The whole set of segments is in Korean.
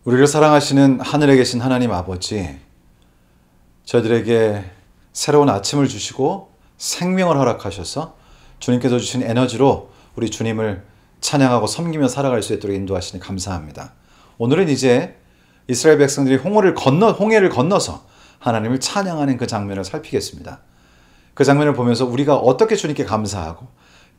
우리를 사랑하시는 하늘에 계신 하나님 아버지, 저희들에게 새로운 아침을 주시고 생명을 허락하셔서 주님께서 주신 에너지로 우리 주님을 찬양하고 섬기며 살아갈 수 있도록 인도하시니 감사합니다. 오늘은 이제 이스라엘 백성들이 홍해를 건너서 하나님을 찬양하는 그 장면을 살피겠습니다. 그 장면을 보면서 우리가 어떻게 주님께 감사하고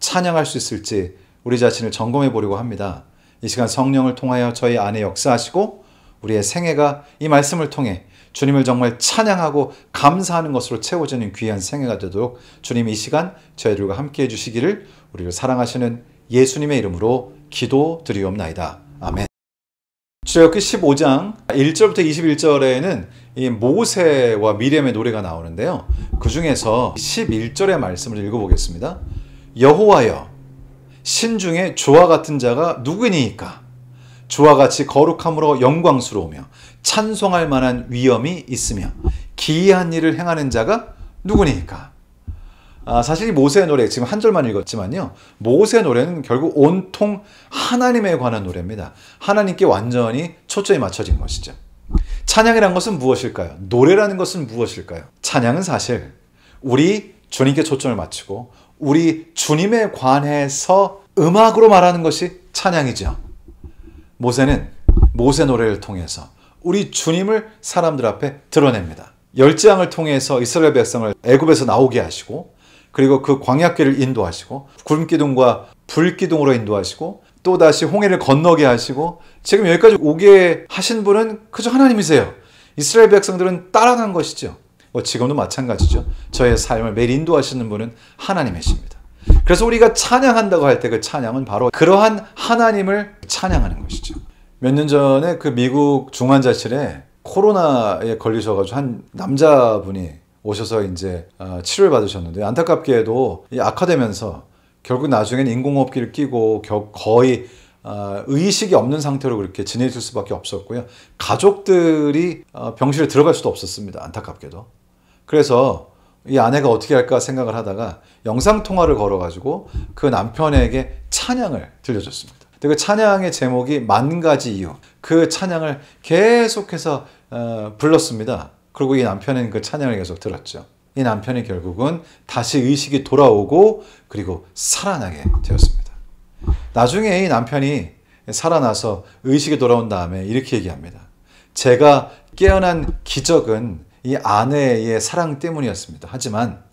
찬양할 수 있을지 우리 자신을 점검해 보려고 합니다. 이 시간 성령을 통하여 저희 안에 역사하시고 우리의 생애가 이 말씀을 통해 주님을 정말 찬양하고 감사하는 것으로 채워지는 귀한 생애가 되도록 주님 이 시간 저희들과 함께 해주시기를 우리를 사랑하시는 예수님의 이름으로 기도드리옵나이다. 아멘. 출애굽기 15장 1절부터 21절에는 이 모세와 미리암의 노래가 나오는데요. 그 중에서 11절의 말씀을 읽어보겠습니다. 여호와여, 신중에 주와 같은 자가 누구니이까? 주와 같이 거룩함으로 영광스러우며 찬송할 만한 위엄이 있으며 기이한 일을 행하는 자가 누구니이까? 사실 이 모세의 노래 지금 한 절만 읽었지만요. 모세의 노래는 결국 온통 하나님에 관한 노래입니다. 하나님께 완전히 초점이 맞춰진 것이죠. 찬양이란 것은 무엇일까요? 노래라는 것은 무엇일까요? 찬양은 사실 우리 주님께 초점을 맞추고 우리 주님에 관해서 음악으로 말하는 것이 찬양이죠. 모세는 모세 노래를 통해서 우리 주님을 사람들 앞에 드러냅니다. 열지왕을 통해서 이스라엘 백성을 애굽에서 나오게 하시고 그리고 그 광야길을 인도하시고 구름기둥과 불기둥으로 인도하시고 또다시 홍해를 건너게 하시고 지금 여기까지 오게 하신 분은 그저 하나님이세요. 이스라엘 백성들은 따라간 것이죠. 지금도 마찬가지죠. 저의 삶을 매일 인도하시는 분은 하나님이십니다. 그래서 우리가 찬양한다고 할 때 그 찬양은 바로 그러한 하나님을 찬양하는 것이죠. 몇 년 전에 그 미국 중환자실에 코로나에 걸리셔가지고 한 남자분이 오셔서 이제 치료를 받으셨는데 안타깝게도 악화되면서 결국 나중에는 인공호흡기를 끼고 거의 의식이 없는 상태로 그렇게 지내실 수밖에 없었고요. 가족들이 병실에 들어갈 수도 없었습니다. 안타깝게도. 그래서 이 아내가 어떻게 할까 생각을 하다가 영상통화를 걸어가지고 그 남편에게 찬양을 들려줬습니다. 그 찬양의 제목이 만 가지 이유. 그 찬양을 계속해서 불렀습니다. 그리고 이 남편은 그 찬양을 계속 들었죠. 이 남편이 결국은 다시 의식이 돌아오고 그리고 살아나게 되었습니다. 나중에 이 남편이 살아나서 의식이 돌아온 다음에 이렇게 얘기합니다. 제가 깨어난 기적은 이 아내의 사랑 때문이었습니다. 하지만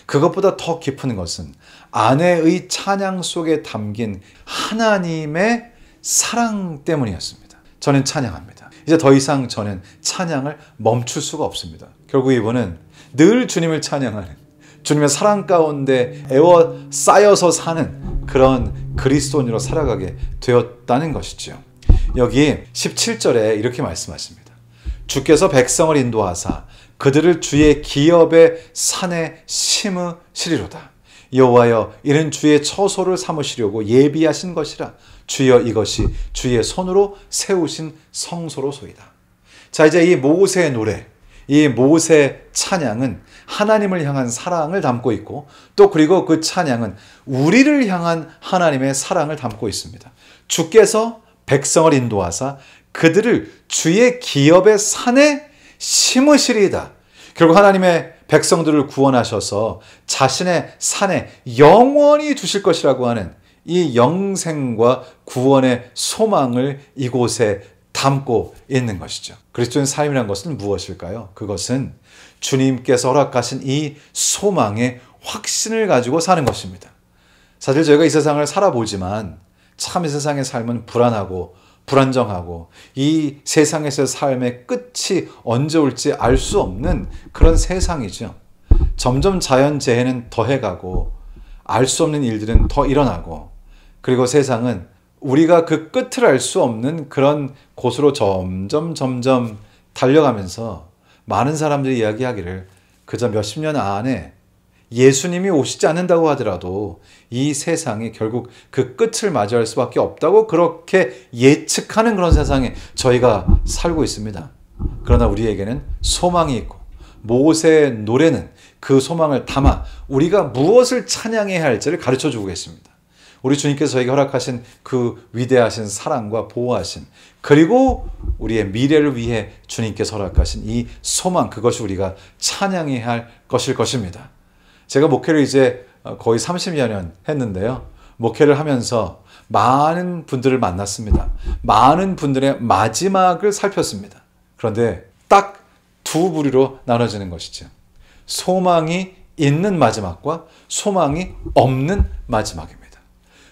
그것보다 더 깊은 것은 아내의 찬양 속에 담긴 하나님의 사랑 때문이었습니다. 저는 찬양합니다. 이제 더 이상 저는 찬양을 멈출 수가 없습니다. 결국 이분은 늘 주님을 찬양하는, 주님의 사랑 가운데 에워싸여서 사는 그런 그리스도인으로 살아가게 되었다는 것이죠. 여기 17절에 이렇게 말씀하십니다. 주께서 백성을 인도하사 그들을 주의 기업의 산에 심으시리로다. 여호와여, 이는 주의 처소를 삼으시려고 예비하신 것이라. 주여, 이것이 주의 손으로 세우신 성소로소이다. 자, 이제 이 모세의 노래, 이 모세 찬양은 하나님을 향한 사랑을 담고 있고 또 그리고 그 찬양은 우리를 향한 하나님의 사랑을 담고 있습니다. 주께서 백성을 인도하사 그들을 주의 기업의 산에 심으시리이다. 결국 하나님의 백성들을 구원하셔서 자신의 산에 영원히 두실 것이라고 하는 이 영생과 구원의 소망을 이곳에 담고 있는 것이죠. 그리스도인 삶이란 것은 무엇일까요? 그것은 주님께서 허락하신 이 소망의 확신을 가지고 사는 것입니다. 사실 저희가 이 세상을 살아보지만 참 이 세상의 삶은 불안하고 불안정하고 이 세상에서의 삶의 끝이 언제 올지 알 수 없는 그런 세상이죠. 점점 자연재해는 더해가고 알 수 없는 일들은 더 일어나고 그리고 세상은 우리가 그 끝을 알 수 없는 그런 곳으로 점점 달려가면서 많은 사람들이 이야기하기를 그저 몇십 년 안에 예수님이 오시지 않는다고 하더라도 이 세상이 결국 그 끝을 맞이할 수밖에 없다고 그렇게 예측하는 그런 세상에 저희가 살고 있습니다. 그러나 우리에게는 소망이 있고 모세의 노래는 그 소망을 담아 우리가 무엇을 찬양해야 할지를 가르쳐주고 계십니다. 우리 주님께서 저에게 허락하신 그 위대하신 사랑과 보호하신, 그리고 우리의 미래를 위해 주님께서 허락하신 이 소망, 그것이 우리가 찬양해야 할 것일 것입니다. 제가 목회를 이제 거의 30여 년 했는데요. 목회를 하면서 많은 분들을 만났습니다. 많은 분들의 마지막을 살폈습니다. 그런데 딱 두 부류로 나눠지는 것이죠. 소망이 있는 마지막과 소망이 없는 마지막입니다.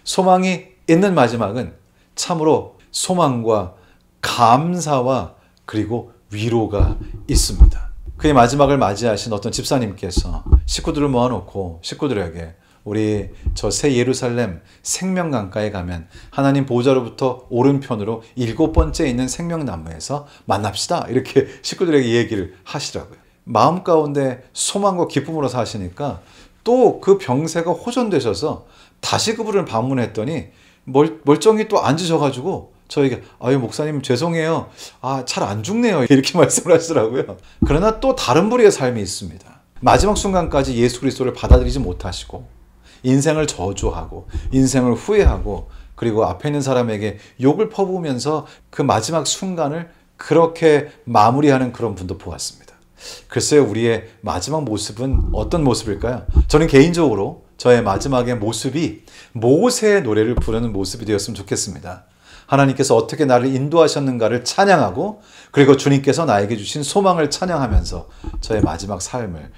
소망이 있는 마지막은 참으로 소망과 감사와 그리고 위로가 있습니다. 그의 마지막을 맞이하신 어떤 집사님께서 식구들을 모아놓고 식구들에게 우리 저 새 예루살렘 생명강가에 가면 하나님 보좌로부터 오른편으로 7번째 있는 생명나무에서 만납시다. 이렇게 식구들에게 얘기를 하시더라고요. 마음 가운데 소망과 기쁨으로 사시니까 또 그 병세가 호전되셔서 다시 그분을 방문했더니 멀쩡히 또 앉으셔가지고 저에게 아유 목사님 죄송해요. 잘 안 죽네요. 이렇게 말씀을 하시더라고요. 그러나 또 다른 부류의 삶이 있습니다. 마지막 순간까지 예수 그리스도를 받아들이지 못하시고 인생을 저주하고 인생을 후회하고 그리고 앞에 있는 사람에게 욕을 퍼부으면서 그 마지막 순간을 그렇게 마무리하는 그런 분도 보았습니다. 글쎄요, 우리의 마지막 모습은 어떤 모습일까요? 저는 개인적으로 저의 마지막의 모습이 모세의 노래를 부르는 모습이 되었으면 좋겠습니다. 하나님께서 어떻게 나를 인도하셨는가를 찬양하고 그리고 주님께서 나에게 주신 소망을 찬양하면서 저의 마지막 삶을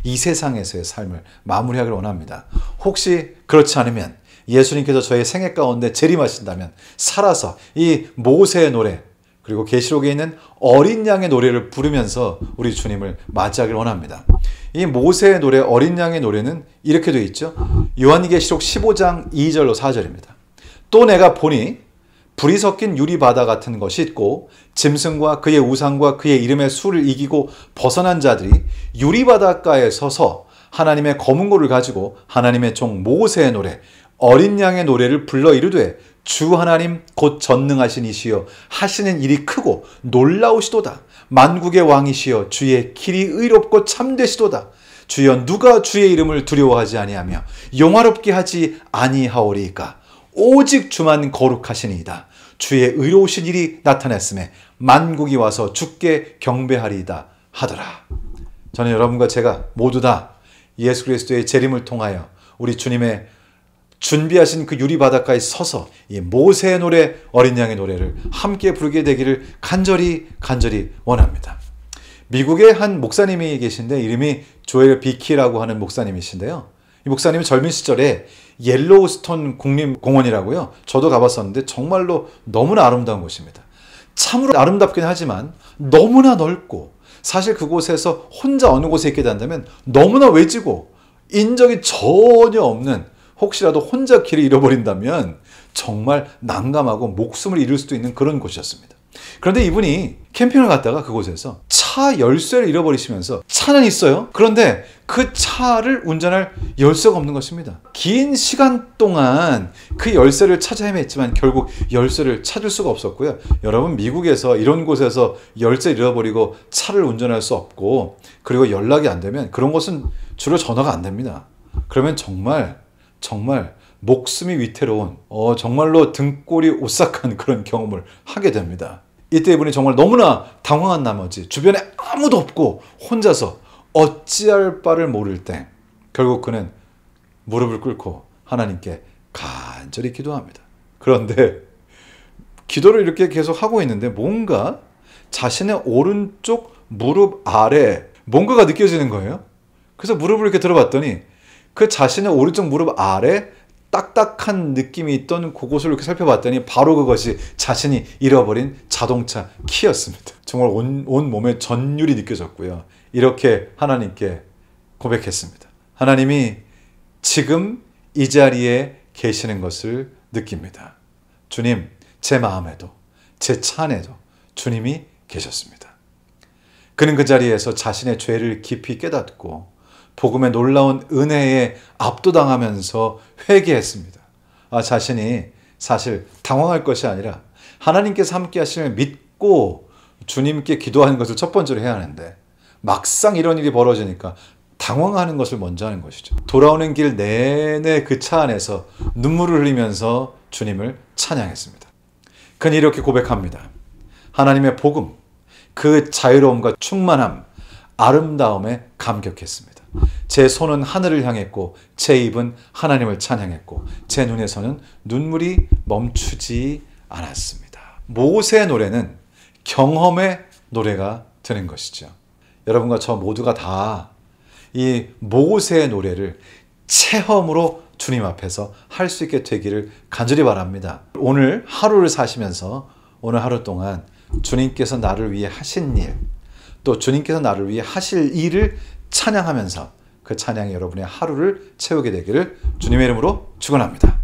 이 세상에서의 삶을 마무리하기를 원합니다. 혹시 그렇지 않으면 예수님께서 저의 생애 가운데 재림하신다면 살아서 이 모세의 노래 그리고 계시록에 있는 어린 양의 노래를 부르면서 우리 주님을 맞이하기를 원합니다. 이 모세의 노래, 어린 양의 노래는 이렇게 되어 있죠. 요한계시록 15장 2절로 4절입니다. 또 내가 보니 불이 섞인 유리바다 같은 것이 있고 짐승과 그의 우상과 그의 이름의 수를 이기고 벗어난 자들이 유리바닷가에 서서 하나님의 검은 고를 가지고 하나님의 종 모세의 노래, 어린 양의 노래를 불러 이르되 주 하나님 곧 전능하신 이시여 하시는 일이 크고 놀라우시도다. 만국의 왕이시여 주의 길이 의롭고 참되시도다. 주여 누가 주의 이름을 두려워하지 아니하며 영화롭게 하지 아니하오리이까. 오직 주만 거룩하시니이다. 주의 의로우신 일이 나타났음에 만국이 와서 주께 경배하리이다 하더라. 저는 여러분과 제가 모두 다 예수 그리스도의 재림을 통하여 우리 주님의 준비하신 그 유리바닷가에 서서 이 모세의 노래, 어린 양의 노래를 함께 부르게 되기를 간절히 원합니다. 미국의 한 목사님이 계신데 이름이 조엘 비키라고 하는 목사님이신데요. 이 목사님은 젊은 시절에 옐로우스톤 국립공원이라고요. 저도 가봤었는데 정말로 너무나 아름다운 곳입니다. 참으로 아름답긴 하지만 너무나 넓고 사실 그곳에서 혼자 어느 곳에 있게 된다면 너무나 외지고 인적이 전혀 없는 혹시라도 혼자 길을 잃어버린다면 정말 난감하고 목숨을 잃을 수도 있는 그런 곳이었습니다. 그런데 이분이 캠핑을 갔다가 그곳에서 차 열쇠를 잃어버리시면서 차는 있어요. 그런데 그 차를 운전할 열쇠가 없는 것입니다. 긴 시간 동안 그 열쇠를 찾아 헤맸지만 결국 열쇠를 찾을 수가 없었고요. 여러분 미국에서 이런 곳에서 열쇠 잃어버리고 차를 운전할 수 없고 그리고 연락이 안 되면 그런 곳은 주로 전화가 안 됩니다. 그러면 정말 목숨이 위태로운 정말로 등골이 오싹한 그런 경험을 하게 됩니다. 이때 이분이 정말 너무나 당황한 나머지 주변에 아무도 없고 혼자서 어찌할 바를 모를 때 결국 그는 무릎을 꿇고 하나님께 간절히 기도합니다. 그런데 기도를 이렇게 계속 하고 있는데 뭔가 자신의 오른쪽 무릎 아래 뭔가가 느껴지는 거예요. 그래서 무릎을 이렇게 들어봤더니 그 자신의 오른쪽 무릎 아래 딱딱한 느낌이 있던 그곳을 이렇게 살펴봤더니 바로 그것이 자신이 잃어버린 자동차 키였습니다. 정말 온 몸에 전율이 느껴졌고요. 이렇게 하나님께 고백했습니다. 하나님이 지금 이 자리에 계시는 것을 느낍니다. 주님, 제 마음에도 제 차 안에도 주님이 계셨습니다. 그는 그 자리에서 자신의 죄를 깊이 깨닫고 복음의 놀라운 은혜에 압도당하면서 회개했습니다. 자신이 사실 당황할 것이 아니라 하나님께서 함께 하시는 믿고 주님께 기도하는 것을 첫 번째로 해야 하는데 막상 이런 일이 벌어지니까 당황하는 것을 먼저 하는 것이죠. 돌아오는 길 내내 그 차 안에서 눈물을 흘리면서 주님을 찬양했습니다. 그는 이렇게 고백합니다. 하나님의 복음, 그 자유로움과 충만함, 아름다움에 감격했습니다. 제 손은 하늘을 향했고 제 입은 하나님을 찬양했고 제 눈에서는 눈물이 멈추지 않았습니다. 모세의 노래는 경험의 노래가 되는 것이죠. 여러분과 저 모두가 다 이 모세의 노래를 체험으로 주님 앞에서 할 수 있게 되기를 간절히 바랍니다. 오늘 하루를 사시면서 오늘 하루 동안 주님께서 나를 위해 하신 일, 또 주님께서 나를 위해 하실 일을 찬양하면서 그 찬양이 여러분의 하루를 채우게 되기를 주님의 이름으로 축원합니다.